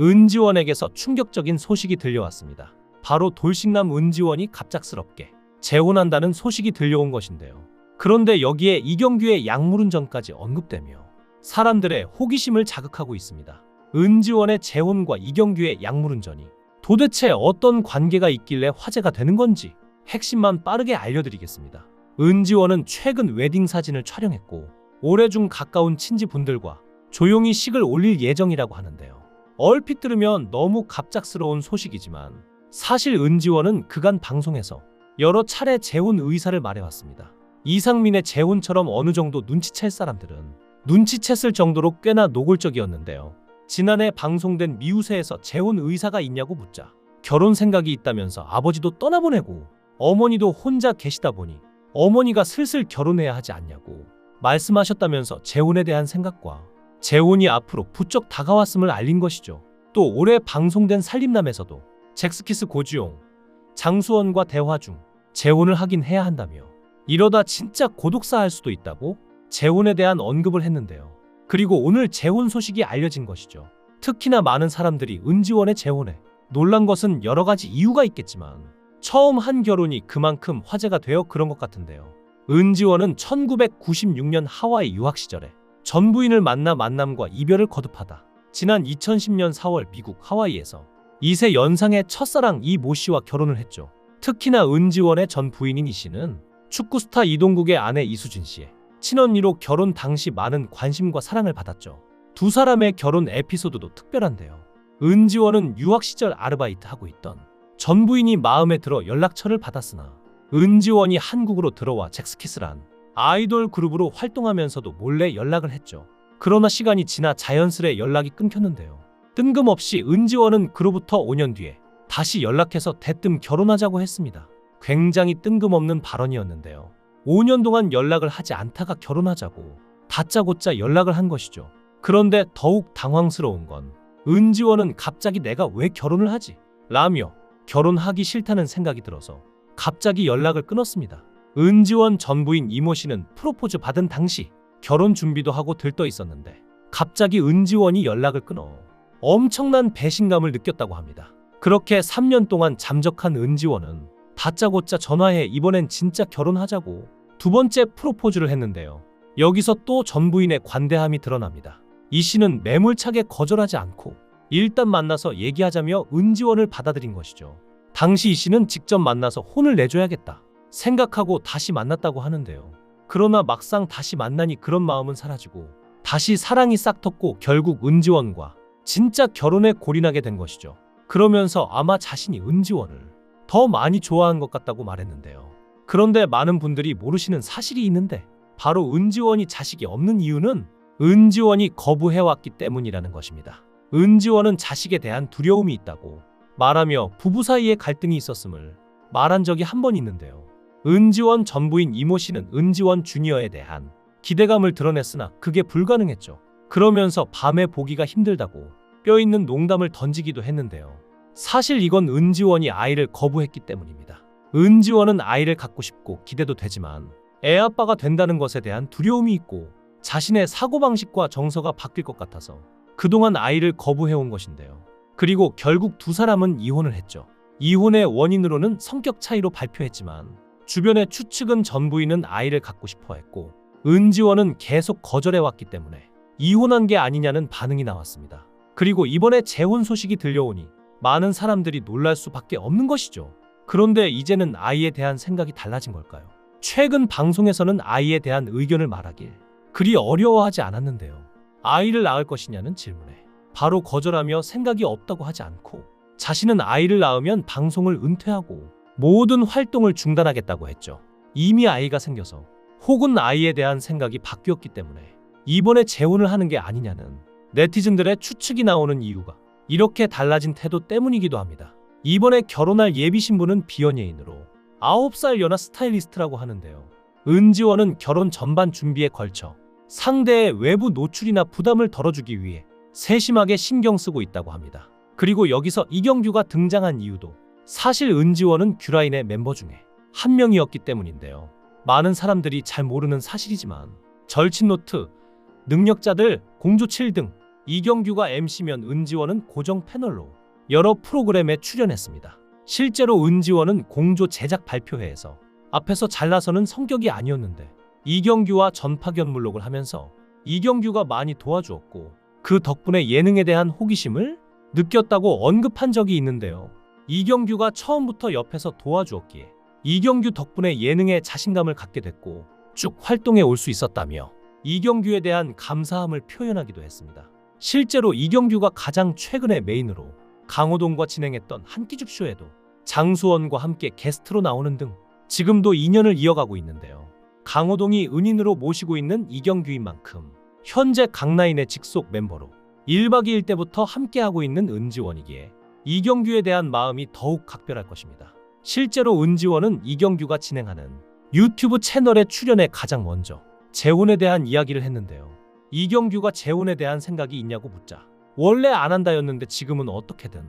은지원에게서 충격적인 소식이 들려왔습니다. 바로 돌싱남 은지원이 갑작스럽게 재혼한다는 소식이 들려온 것인데요. 그런데 여기에 이경규의 약물운전까지 언급되며 사람들의 호기심을 자극하고 있습니다. 은지원의 재혼과 이경규의 약물운전이 도대체 어떤 관계가 있길래 화제가 되는 건지 핵심만 빠르게 알려드리겠습니다. 은지원은 최근 웨딩 사진을 촬영했고 올해 중 가까운 친지분들과 조용히 식을 올릴 예정이라고 하는데요. 얼핏 들으면 너무 갑작스러운 소식이지만 사실 은지원은 그간 방송에서 여러 차례 재혼 의사를 말해왔습니다. 이상민의 재혼처럼 어느 정도 눈치챌 사람들은 눈치챘을 정도로 꽤나 노골적이었는데요. 지난해 방송된 미우새에서 재혼 의사가 있냐고 묻자 결혼 생각이 있다면서 아버지도 떠나보내고 어머니도 혼자 계시다 보니 어머니가 슬슬 결혼해야 하지 않냐고 말씀하셨다면서 재혼에 대한 생각과 재혼이 앞으로 부쩍 다가왔음을 알린 것이죠. 또 올해 방송된 살림남에서도 잭스키스 고주용, 장수원과 대화 중 재혼을 하긴 해야 한다며 이러다 진짜 고독사할 수도 있다고 재혼에 대한 언급을 했는데요. 그리고 오늘 재혼 소식이 알려진 것이죠. 특히나 많은 사람들이 은지원의 재혼에 놀란 것은 여러 가지 이유가 있겠지만 처음 한 결혼이 그만큼 화제가 되어 그런 것 같은데요. 은지원은 1996년 하와이 유학 시절에 전 부인을 만나 만남과 이별을 거듭하다 지난 2010년 4월 미국 하와이에서 2세 연상의 첫사랑 이 모 씨와 결혼을 했죠. 특히나 은지원의 전 부인인 이 씨는 축구 스타 이동국의 아내 이수진 씨의 친언니로 결혼 당시 많은 관심과 사랑을 받았죠. 두 사람의 결혼 에피소드도 특별한데요. 은지원은 유학 시절 아르바이트하고 있던 전 부인이 마음에 들어 연락처를 받았으나 은지원이 한국으로 들어와 잭스키스란 아이돌 그룹으로 활동하면서도 몰래 연락을 했죠. 그러나 시간이 지나 자연스레 연락이 끊겼는데요. 뜬금없이 은지원은 그로부터 5년 뒤에 다시 연락해서 대뜸 결혼하자고 했습니다. 굉장히 뜬금없는 발언이었는데요. 5년 동안 연락을 하지 않다가 결혼하자고 다짜고짜 연락을 한 것이죠. 그런데 더욱 당황스러운 건 은지원은 갑자기 내가 왜 결혼을 하지? 라며 결혼하기 싫다는 생각이 들어서 갑자기 연락을 끊었습니다. 은지원 전 부인 이모 씨는 프로포즈 받은 당시 결혼 준비도 하고 들떠 있었는데 갑자기 은지원이 연락을 끊어 엄청난 배신감을 느꼈다고 합니다. 그렇게 3년 동안 잠적한 은지원은 다짜고짜 전화해 이번엔 진짜 결혼하자고 두 번째 프로포즈를 했는데요. 여기서 또 전 부인의 관대함이 드러납니다. 이 씨는 매몰차게 거절하지 않고 일단 만나서 얘기하자며 은지원을 받아들인 것이죠. 당시 이 씨는 직접 만나서 혼을 내줘야겠다 생각하고 다시 만났다고 하는데요. 그러나 막상 다시 만나니 그런 마음은 사라지고 다시 사랑이 싹텄고 결국 은지원과 진짜 결혼에 골인하게 된 것이죠. 그러면서 아마 자신이 은지원을 더 많이 좋아한 것 같다고 말했는데요. 그런데 많은 분들이 모르시는 사실이 있는데 바로 은지원이 자식이 없는 이유는 은지원이 거부해왔기 때문이라는 것입니다. 은지원은 자식에 대한 두려움이 있다고 말하며 부부 사이에 갈등이 있었음을 말한 적이 한 번 있는데요. 은지원 전 부인 이모 씨는 은지원 주니어에 대한 기대감을 드러냈으나 그게 불가능했죠. 그러면서 밤에 보기가 힘들다고 뼈있는 농담을 던지기도 했는데요. 사실 이건 은지원이 아이를 거부했기 때문입니다. 은지원은 아이를 갖고 싶고 기대도 되지만 애아빠가 된다는 것에 대한 두려움이 있고 자신의 사고방식과 정서가 바뀔 것 같아서 그동안 아이를 거부해온 것인데요. 그리고 결국 두 사람은 이혼을 했죠. 이혼의 원인으로는 성격 차이로 발표했지만 주변의 추측은 전 부인은 아이를 갖고 싶어 했고 은지원은 계속 거절해왔기 때문에 이혼한 게 아니냐는 반응이 나왔습니다. 그리고 이번에 재혼 소식이 들려오니 많은 사람들이 놀랄 수밖에 없는 것이죠. 그런데 이제는 아이에 대한 생각이 달라진 걸까요? 최근 방송에서는 아이에 대한 의견을 말하길 그리 어려워하지 않았는데요. 아이를 낳을 것이냐는 질문에 바로 거절하며 생각이 없다고 하지 않고 자신은 아이를 낳으면 방송을 은퇴하고 모든 활동을 중단하겠다고 했죠. 이미 아이가 생겨서 혹은 아이에 대한 생각이 바뀌었기 때문에 이번에 재혼을 하는 게 아니냐는 네티즌들의 추측이 나오는 이유가 이렇게 달라진 태도 때문이기도 합니다. 이번에 결혼할 예비 신부는 비연예인으로 9살 연하 스타일리스트라고 하는데요. 은지원은 결혼 전반 준비에 걸쳐 상대의 외부 노출이나 부담을 덜어주기 위해 세심하게 신경 쓰고 있다고 합니다. 그리고 여기서 이경규가 등장한 이유도 사실 은지원은 규라인의 멤버 중에 한 명이었기 때문인데요. 많은 사람들이 잘 모르는 사실이지만 절친노트, 능력자들, 공조 7등 이경규가 MC면 은지원은 고정 패널로 여러 프로그램에 출연했습니다. 실제로 은지원은 공조 제작 발표회에서 앞에서 잘 나서는 성격이 아니었는데 이경규와 전파견물록을 하면서 이경규가 많이 도와주었고 그 덕분에 예능에 대한 호기심을 느꼈다고 언급한 적이 있는데요. 이경규가 처음부터 옆에서 도와주었기에 이경규 덕분에 예능에 자신감을 갖게 됐고 쭉 활동해 올 수 있었다며 이경규에 대한 감사함을 표현하기도 했습니다. 실제로 이경규가 가장 최근에 메인으로 강호동과 진행했던 한끼줍쇼에도 장수원과 함께 게스트로 나오는 등 지금도 인연을 이어가고 있는데요. 강호동이 은인으로 모시고 있는 이경규인 만큼 현재 강나인의 직속 멤버로 1박 2일 때부터 함께하고 있는 은지원이기에 이경규에 대한 마음이 더욱 각별할 것입니다. 실제로 은지원은 이경규가 진행하는 유튜브 채널에 출연해 가장 먼저 재혼에 대한 이야기를 했는데요. 이경규가 재혼에 대한 생각이 있냐고 묻자 원래 안 한다였는데 지금은 어떻게든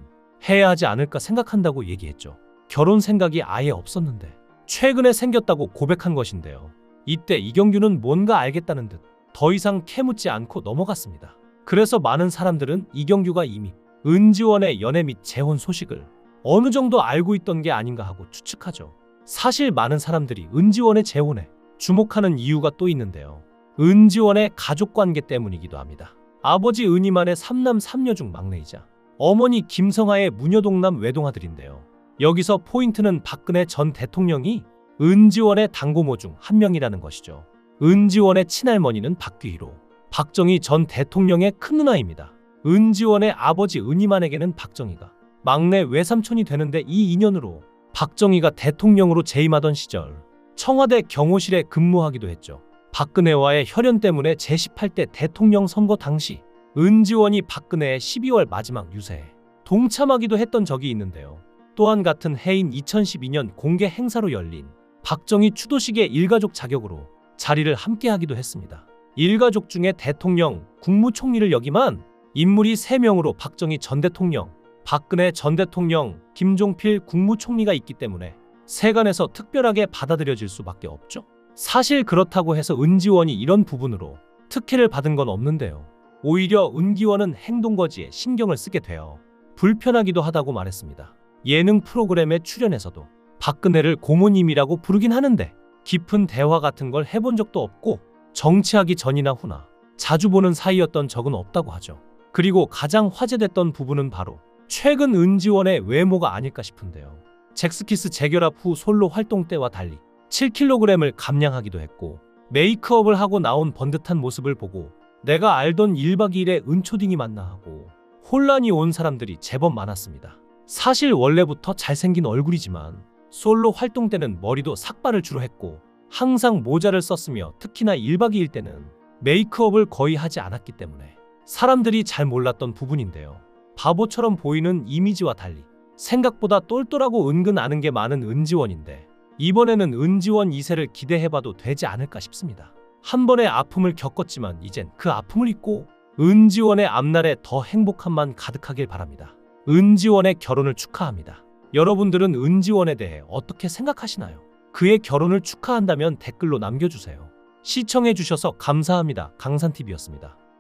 해야 하지 않을까 생각한다고 얘기했죠. 결혼 생각이 아예 없었는데 최근에 생겼다고 고백한 것인데요. 이때 이경규는 뭔가 알겠다는 듯 더 이상 캐묻지 않고 넘어갔습니다. 그래서 많은 사람들은 이경규가 이미 은지원의 연애 및 재혼 소식을 어느 정도 알고 있던 게 아닌가 하고 추측하죠. 사실 많은 사람들이 은지원의 재혼에 주목하는 이유가 또 있는데요. 은지원의 가족관계 때문이기도 합니다. 아버지 은희만의 3남 3녀 중 막내이자 어머니 김성아의 무녀동남 외동아들인데요. 여기서 포인트는 박근혜 전 대통령이 은지원의 당고모 중 한 명이라는 것이죠. 은지원의 친할머니는 박귀희로 박정희 전 대통령의 큰누나입니다. 은지원의 아버지 은희만에게는 박정희가 막내 외삼촌이 되는데 이 인연으로 박정희가 대통령으로 재임하던 시절 청와대 경호실에 근무하기도 했죠. 박근혜와의 혈연 때문에 제18대 대통령 선거 당시 은지원이 박근혜의 12월 마지막 유세에 동참하기도 했던 적이 있는데요. 또한 같은 해인 2012년 공개 행사로 열린 박정희 추도식의 일가족 자격으로 자리를 함께하기도 했습니다. 일가족 중에 대통령, 국무총리를 역임한 인물이 3명으로 박정희 전 대통령, 박근혜 전 대통령, 김종필 국무총리가 있기 때문에 세간에서 특별하게 받아들여질 수밖에 없죠. 사실 그렇다고 해서 은지원이 이런 부분으로 특혜를 받은 건 없는데요. 오히려 은기원은 행동거지에 신경을 쓰게 되어 불편하기도 하다고 말했습니다. 예능 프로그램에 출연해서도 박근혜를 고모님이라고 부르긴 하는데 깊은 대화 같은 걸 해본 적도 없고 정치하기 전이나 후나 자주 보는 사이였던 적은 없다고 하죠. 그리고 가장 화제됐던 부분은 바로 최근 은지원의 외모가 아닐까 싶은데요. 잭스키스 재결합 후 솔로 활동 때와 달리 7kg을 감량하기도 했고 메이크업을 하고 나온 번듯한 모습을 보고 내가 알던 1박 2일의 은초딩이 맞나 하고 혼란이 온 사람들이 제법 많았습니다. 사실 원래부터 잘생긴 얼굴이지만 솔로 활동 때는 머리도 삭발을 주로 했고 항상 모자를 썼으며 특히나 1박 2일 때는 메이크업을 거의 하지 않았기 때문에 사람들이 잘 몰랐던 부분인데요. 바보처럼 보이는 이미지와 달리 생각보다 똘똘하고 은근 아는 게 많은 은지원인데 이번에는 은지원 2세를 기대해봐도 되지 않을까 싶습니다. 한 번의 아픔을 겪었지만 이젠 그 아픔을 잊고 은지원의 앞날에 더 행복함만 가득하길 바랍니다. 은지원의 결혼을 축하합니다. 여러분들은 은지원에 대해 어떻게 생각하시나요? 그의 결혼을 축하한다면 댓글로 남겨주세요. 시청해주셔서 감사합니다. 강산TV였습니다.